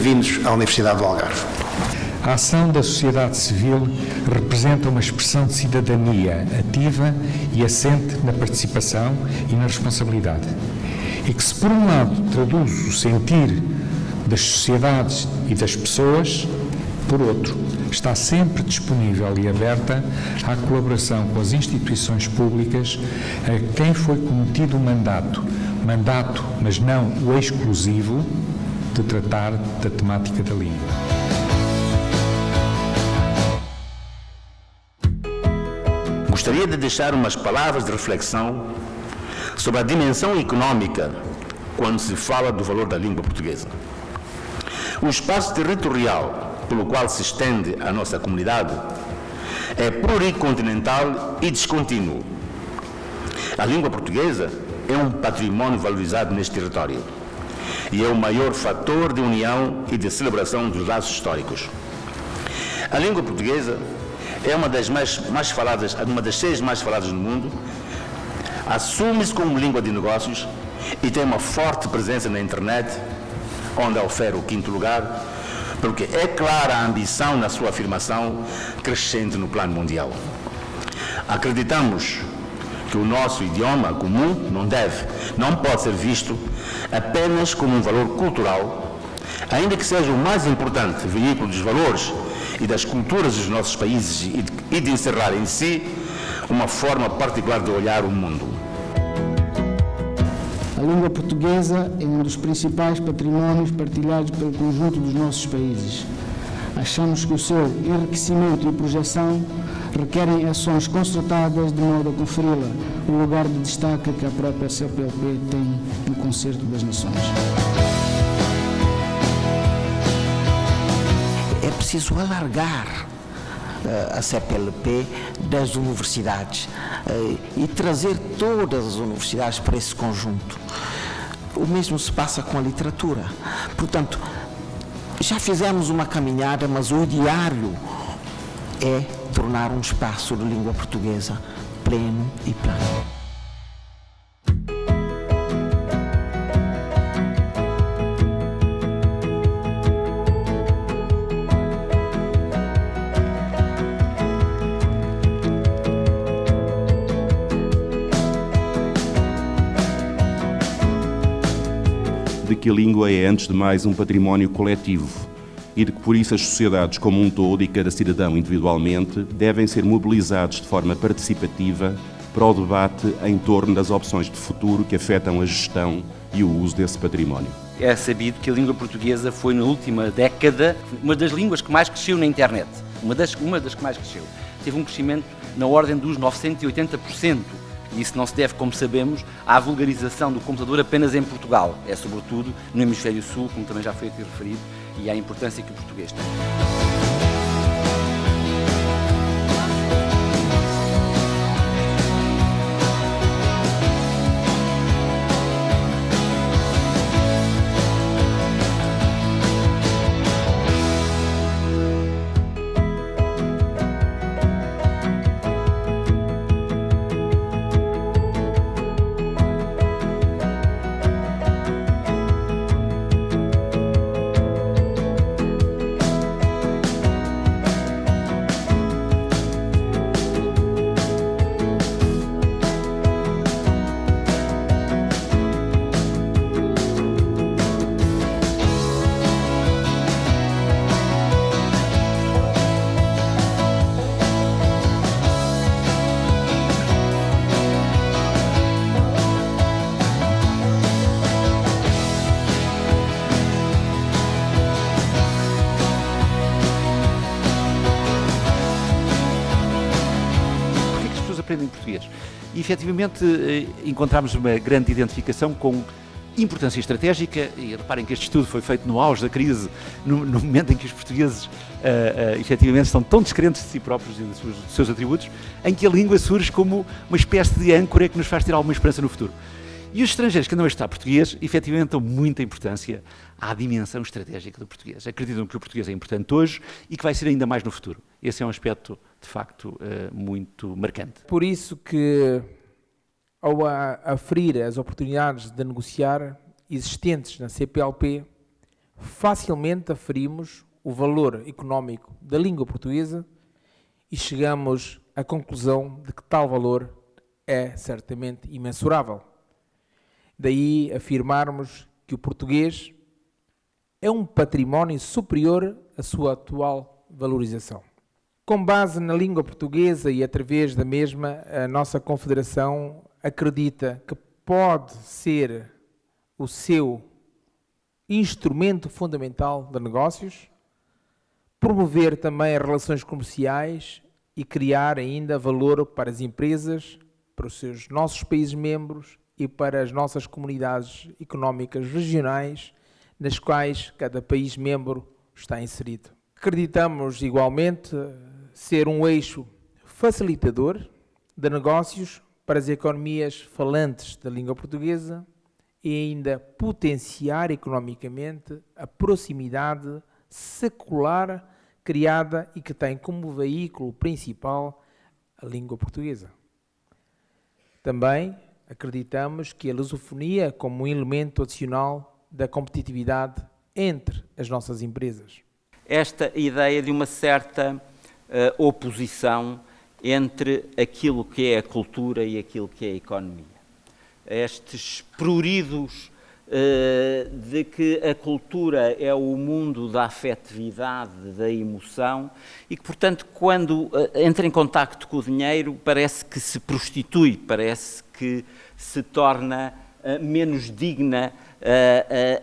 bem-vindos à Universidade do Algarve. A ação da sociedade civil representa uma expressão de cidadania ativa e assente na participação e na responsabilidade. E que, se por um lado traduz o sentir das sociedades e das pessoas, por outro, está sempre disponível e aberta à colaboração com as instituições públicas a quem foi cometido o mandato, mas não o exclusivo, de tratar da temática da língua. Gostaria de deixar umas palavras de reflexão sobre a dimensão econômica quando se fala do valor da língua portuguesa. O espaço territorial pelo qual se estende a nossa comunidade é pluricontinental e descontínuo. A língua portuguesa é um património valorizado neste território e é o maior fator de união e de celebração dos laços históricos. A língua portuguesa é uma das mais faladas, uma das 6 mais faladas no mundo, assume-se como língua de negócios e tem uma forte presença na internet, onde oferece o 5º lugar, porque é clara a ambição na sua afirmação crescente no plano mundial. Acreditamos que o nosso idioma comum não pode ser visto apenas como um valor cultural, ainda que seja o mais importante veículo dos valores e das culturas dos nossos países e de encerrar em si uma forma particular de olhar o mundo. A língua portuguesa é um dos principais patrimónios partilhados pelo conjunto dos nossos países. Achamos que o seu enriquecimento e projeção requerem ações concertadas de modo a conferi-la o lugar de destaque que a própria CPLP tem no Concerto das Nações. É preciso alargar a CPLP das universidades e trazer todas as universidades para esse conjunto. O mesmo se passa com a literatura. Portanto, já fizemos uma caminhada, mas o ideário é tornar um espaço de língua portuguesa pleno e plano. De que a língua é, antes de mais, um património coletivo e de que, por isso, as sociedades como um todo e cada cidadão individualmente devem ser mobilizados de forma participativa para o debate em torno das opções de futuro que afetam a gestão e o uso desse património. É sabido que a língua portuguesa foi, na última década, uma das línguas que mais cresceu na internet. Uma das que mais cresceu. Teve um crescimento na ordem dos 980%. E isso não se deve, como sabemos, à vulgarização do computador apenas em Portugal. É, sobretudo, no Hemisfério Sul, como também já foi aqui referido, e à importância que o português tem. Aprendem português. E, efetivamente, encontramos uma grande identificação com importância estratégica, e reparem que este estudo foi feito no auge da crise, no momento em que os portugueses, efetivamente, estão tão descrentes de si próprios e dos seus atributos, em que a língua surge como uma espécie de âncora que nos faz ter alguma esperança no futuro. E os estrangeiros que andam a estudar português, efetivamente, dão muita importância à dimensão estratégica do português. Acreditam que o português é importante hoje e que vai ser ainda mais no futuro. Esse é um aspecto, de facto, muito marcante. Por isso que, ao aferir as oportunidades de negociar existentes na CPLP, facilmente aferimos o valor económico da língua portuguesa e chegamos à conclusão de que tal valor é certamente imensurável. Daí afirmarmos que o português é um património superior à sua atual valorização. Com base na língua portuguesa e através da mesma, a nossa Confederação acredita que pode ser o seu instrumento fundamental de negócios, promover também as relações comerciais e criar ainda valor para as empresas, para os nossos países membros e para as nossas comunidades económicas regionais, nas quais cada país membro está inserido. Acreditamos igualmente ser um eixo facilitador de negócios para as economias falantes da língua portuguesa e ainda potenciar economicamente a proximidade secular criada e que tem como veículo principal a língua portuguesa. Também acreditamos que a lusofonia como um elemento adicional da competitividade entre as nossas empresas. Esta ideia de uma certa oposição entre aquilo que é a cultura e aquilo que é a economia. Estes pruridos de que a cultura é o mundo da afetividade, da emoção e que, portanto, quando entra em contacto com o dinheiro, parece que se prostitui, parece que se torna menos digna.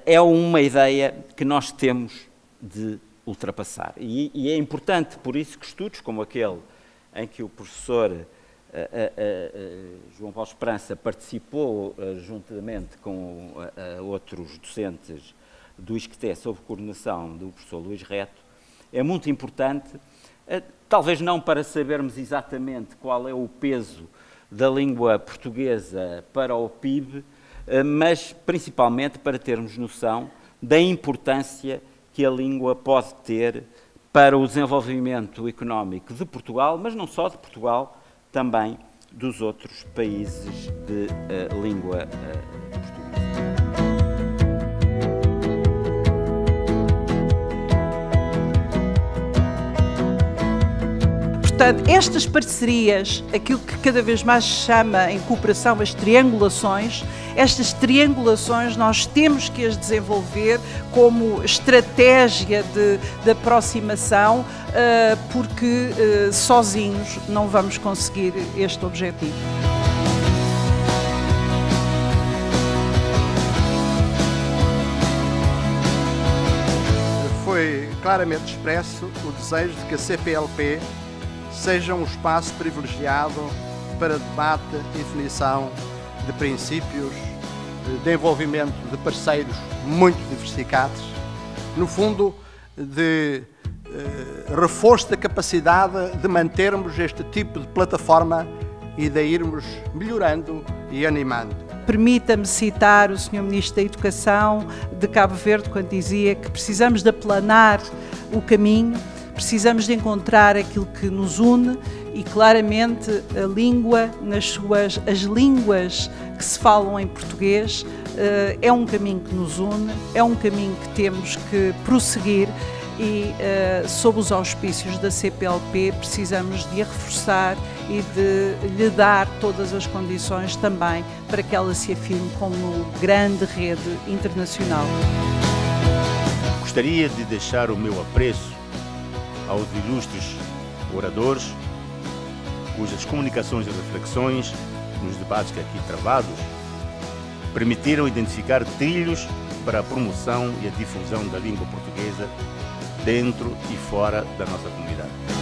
É uma ideia que nós temos de ultrapassar. E é importante, por isso, que estudos como aquele em que o professor João Paulo Esperança participou juntamente com outros docentes do ISCTE sob coordenação do professor Luís Reto, é muito importante, talvez não para sabermos exatamente qual é o peso da língua portuguesa para o PIB, mas principalmente para termos noção da importância que a língua pode ter para o desenvolvimento económico de Portugal, mas não só de Portugal, também dos outros países de língua portuguesa. Portanto, estas parcerias, aquilo que cada vez mais se chama em cooperação as triangulações, estas triangulações nós temos que as desenvolver como estratégia de aproximação, porque sozinhos não vamos conseguir este objetivo. Foi claramente expresso o desejo de que a CPLP seja um espaço privilegiado para debate e definição de princípios de envolvimento de parceiros muito diversificados, no fundo, de reforço da capacidade de mantermos este tipo de plataforma e de irmos melhorando e animando. Permita-me citar o Sr. Ministro da Educação de Cabo Verde quando dizia que precisamos de aplanar o caminho, precisamos de encontrar aquilo que nos une e claramente a língua, as línguas que se falam em português, é um caminho que nos une, é um caminho que temos que prosseguir e, sob os auspícios da CPLP, precisamos de a reforçar e de lhe dar todas as condições também para que ela se afirme como grande rede internacional. Gostaria de deixar o meu apreço aos ilustres oradores, cujas comunicações e reflexões nos debates que aqui travados permitiram identificar trilhos para a promoção e a difusão da língua portuguesa dentro e fora da nossa comunidade.